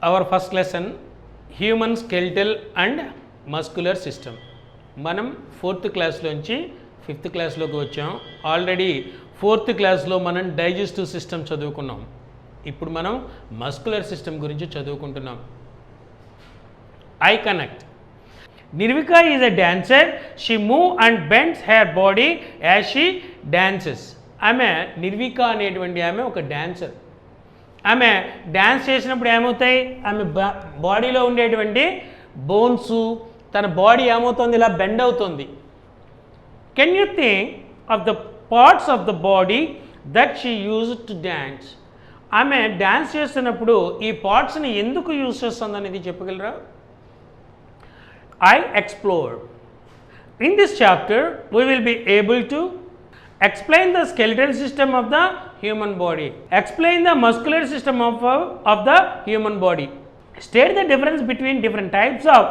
Hour first lesson human skeletal and muscular system. మనం 4th క్లాస్లోంచి 5th క్లాస్లోకి వచ్చాం. Already 4th క్లాస్లో మనం డైజెస్టివ్ సిస్టమ్ చదువుకున్నాం. ఇప్పుడు మనం మస్కులర్ సిస్టమ్ గురించి చదువుకుంటున్నాం. I connect. Nirvika is a dancer. She moves and bends her body as she dances. ఆమె నిర్విక అనేటువంటి ఆమె ఒక డాన్సర్. ఆమె డ్యాన్స్ చేసినప్పుడు ఏమవుతాయి, ఆమె బాడీలో ఉండేటువంటి బోన్స్, తన బాడీ ఏమవుతుంది, ఇలా బెండ్ అవుతుంది. Can you think of the parts of the body that she use to dance? ఆమె డ్యాన్స్ చేస్తున్నప్పుడు ఈ పార్ట్స్ని ఎందుకు యూజ్ చేస్తుంది అనేది చెప్పగలరా? I explore. In this chapter, we will be able to explain the skeletal system of the human body, explain the muscular system of the human body, state the difference between different types of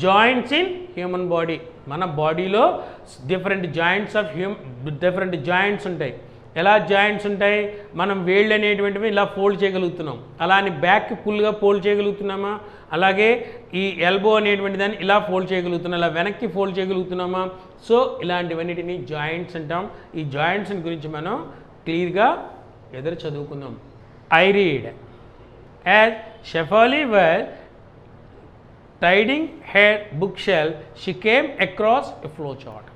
joints in human body. మన బాడీలో different joints ఉంటాయి. ఎలా joints ఉంటాయి? మనం వేళ్ళు అనేటువంటివి ఇలా fold చేయగలుగుతున్నాం, అలా అని బ్యాక్కి ఫుల్గా ఫోల్డ్ చేయగలుగుతున్నామా? అలాగే ఈ ఎల్బో అనేటువంటి దాన్ని ఇలా ఫోల్డ్ చేయగలుగుతున్నాం, ఇలా వెనక్కి ఫోల్డ్ చేయగలుగుతున్నామా? సో ఇలాంటివన్నిటిని జాయింట్స్ అంటాం. ఈ జాయింట్స్ గురించి మనం క్లియర్గా ఎదురు చదువుకుందాం. I read. As Shefali were tidying her bookshelf she came across a flow chart.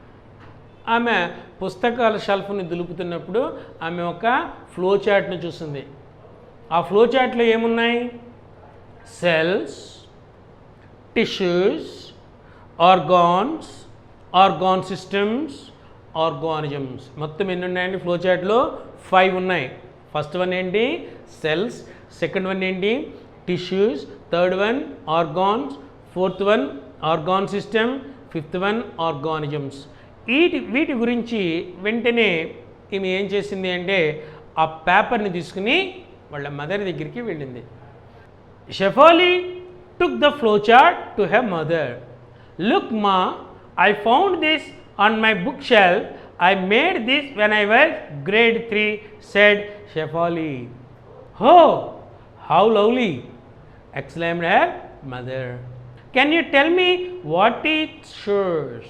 ఆమె పుస్తకాల షెల్ఫ్ని దులుపుతున్నప్పుడు ఆమె ఒక ఫ్లో చార్ట్ను చూసింది. ఆ ఫ్లో చార్ట్లో ఏమున్నాయి? Cells, tissues, organs, organ systems, organisms. మొత్తం ఎన్ని ఉన్నాయండి ఫ్లో చార్ట్లో? 5 ఉన్నాయి. ఫస్ట్ వన్ ఏంటి? సెల్స్. సెకండ్ వన్ ఏంటి? Tissues. Third one organs. Fourth one organ system. Fifth one organisms. వీటి గురించి వెంటనే ఈమె ఏం చేసింది అంటే ఆ పేపర్ని తీసుకుని వాళ్ళ మదర్ దగ్గరికి వెళ్ళింది. Shefali took the flow chart to her mother. Look ma, I found this on my bookshelf. I made this when I was grade 3, said Shefali. Oh, how lovely! exclaimed her mother. Can you tell me what it shows?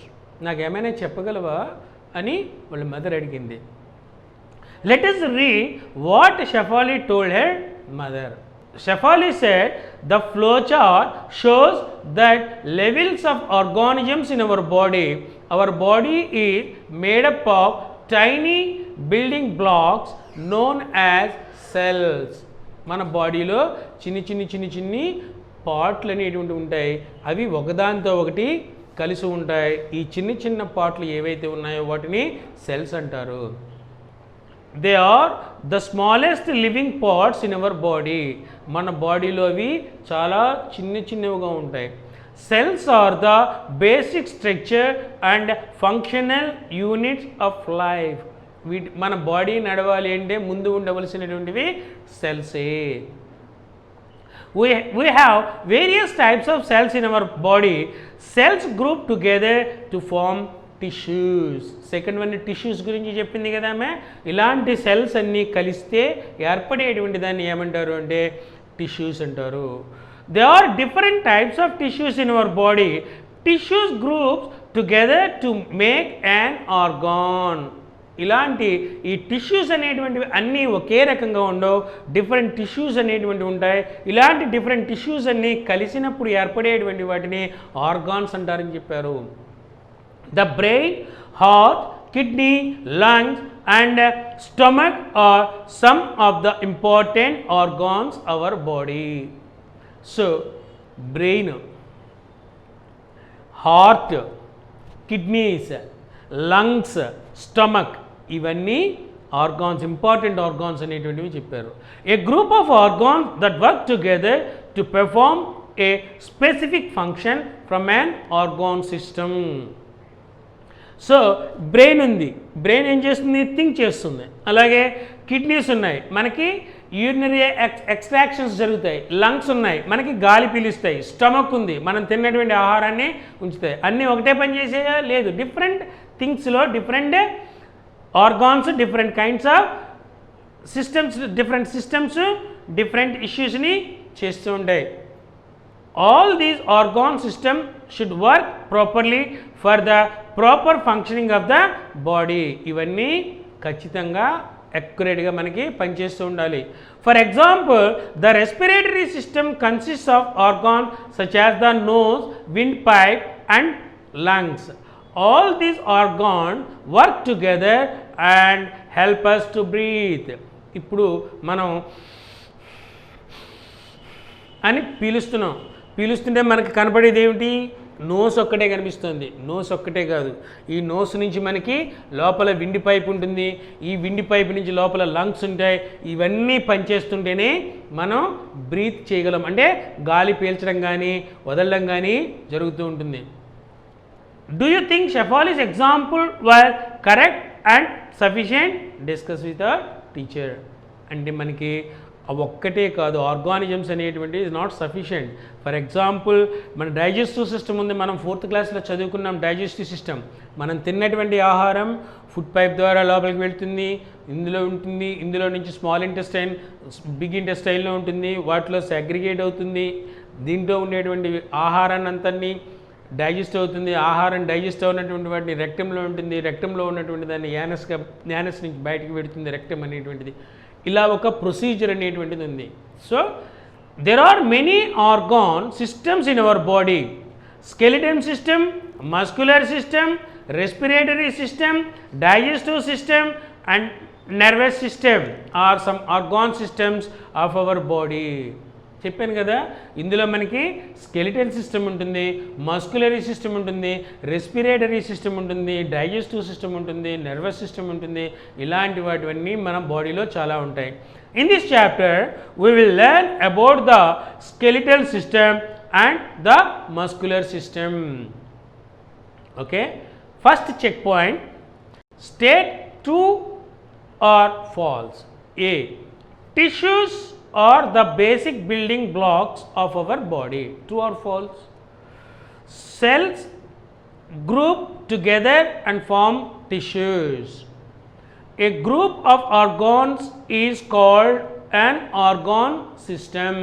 నాకేమైనా చెప్పగలవా అని వాళ్ళ mother అడిగింది. Let us read what Shefali told her mother. Shefali said, the flowchart shows that levels of organisms in our body. Our body is made up of tiny building blocks known as cells. మన బాడీలో చిన్ని పార్ట్లు అనేటువంటి ఉంటాయి. అవి ఒకదానితో ఒకటి కలిసి ఉంటాయి. ఈ చిన్న పార్ట్లు ఏవైతే ఉన్నాయో వాటిని సెల్స్ అంటారు. They are the smallest living parts in our body. మన బాడీలో అవి చాలా చిన్నవిగా ఉంటాయి. Cells are the basic structure and functional units of life. మన బాడీ నడవాలి అంటే ముందు ఉండవలసినటువంటివి సెల్సే. We have various types of cells in our body. Cells group together to form tissues. Second one tissues గురించి చెప్పింది కదా ఆమె. ఇలాంటి సెల్స్ అన్నీ కలిస్తే ఏర్పడేటువంటి దాన్ని ఏమంటారు అంటే టిష్యూస్ అంటారు. They are different types of tissues in our body. Tissues groups together to make an organ. ఇలాంటి ఈ టిష్యూస్ అనేటువంటివి అన్నీ ఒకే రకంగా ఉండవు, డిఫరెంట్ టిష్యూస్ అనేటువంటివి ఉంటాయి. ఇలాంటి డిఫరెంట్ టిష్యూస్ అన్నీ కలిసినప్పుడు ఏర్పడేటువంటి వాటిని ఆర్గాన్స్ అంటారని చెప్పారు. The brain, heart, kidney, lungs and stomach are some of the important organs our body. So brain, heart, kidneys, lungs, stomach ఇవన్నీ ఆర్గాన్స్, ఇంపార్టెంట్ ఆర్గాన్స్ అనేటువంటివి చెప్పారు. A group of organs that work together to perform a specific function from an organ system. So brain ఉంది, brain ఏం చేస్తుంది? Think చేస్తుంది. అలాగే kidneys ఉన్నాయి, మనకి యూరినరీ ఎక్స్ట్రాక్షన్స్ జరుగుతాయి. లంగ్స్ ఉన్నాయి, మనకి గాలి పీలుస్తాయి. స్టమక్ ఉంది, మనం తిన్నటువంటి ఆహారాన్ని ఉంచుతాయి. అన్నీ ఒకటే పని చేసేయా? లేదు. డిఫరెంట్ థింగ్స్లో different organs, different kinds of systems, different ఇష్యూస్ని చేస్తూ ఉంటాయి. all these organ system should work properly for the proper functioning of the body. ఇవన్నీ ఖచ్చితంగా అక్యురేట్గా మనకి పనిచేస్తూ ఉండాలి. For example the respiratory system consist of organ such as the nose, windpipe and lungs. All these organ work together and help us to breathe. ఇప్పుడు మనం అని పీలుస్తుంటే మనకి కనపడేది ఏమిటి? నోస్ ఒక్కటే కనిపిస్తుంది. నోస్ ఒక్కటే కాదు, ఈ నోస్ నుంచి మనకి లోపల విండి పైప్ ఉంటుంది, ఈ విండి పైప్ నుంచి లోపల లంగ్స్ ఉంటాయి. ఇవన్నీ పనిచేస్తుంటేనే మనం బ్రీత్ చేయగలం, అంటే గాలి పీల్చడం కానీ వదలడం కానీ జరుగుతూ ఉంటుంది. Do you think Shefali's example were correct and sufficient? Discuss with our teacher. అంటే మనకి ఒక్కటే కాదు, ఆర్గానిజమ్స్ అనేటువంటి is not sufficient. For example మన డైజెస్టివ్ సిస్టమ్ ఉంది, మనం 4th క్లాస్లో చదువుకున్నాం. డైజెస్టివ్ సిస్టమ్, మనం తిన్నటువంటి ఆహారం ఫుడ్ పైప్ ద్వారా లోపలికి వెళ్తుంది, ఇందులో ఉంటుంది. ఇందులో నుంచి స్మాల్ ఇంటెస్టైన్, బిగ్ ఇంటెస్టైన్లో ఉంటుంది, వాటిలో సెగ్రిగేట్ అవుతుంది. దీంట్లో ఉండేటువంటి ఆహారాన్ని అంతని డైజెస్ట్ అవుతుంది. ఆహారం డైజెస్ట్ అవునటువంటి వాటిని రెక్టంలో ఉంటుంది, రెక్టంలో ఉన్నటువంటి దాన్ని యానస్ నుంచి బయటకు పెడుతుంది రెక్టం అనేటువంటిది. ఇలా ఒక ప్రొసీజర్ అనేటువంటిది ఉంది. So there are many organ systems in our body. Skeleton system, muscular system, respiratory system, digestive system and nervous system are some organ systems of our body. చెప్పాను కదా, ఇందులో మనకి స్కెలిటల్ సిస్టమ్ ఉంటుంది, మస్కులరీ సిస్టమ్ ఉంటుంది, respiratory system ఉంటుంది, digestive system ఉంటుంది, nervous system ఉంటుంది. ఇలాంటి వాటివన్నీ మన బాడీలో చాలా ఉంటాయి. In this chapter we will learn about the skeletal system and the muscular system. Okay, first checkpoint, state true or false. A, tissues are the basic building blocks of our body. True or false? Cells group together and form tissues. A group of organs is called an organ system.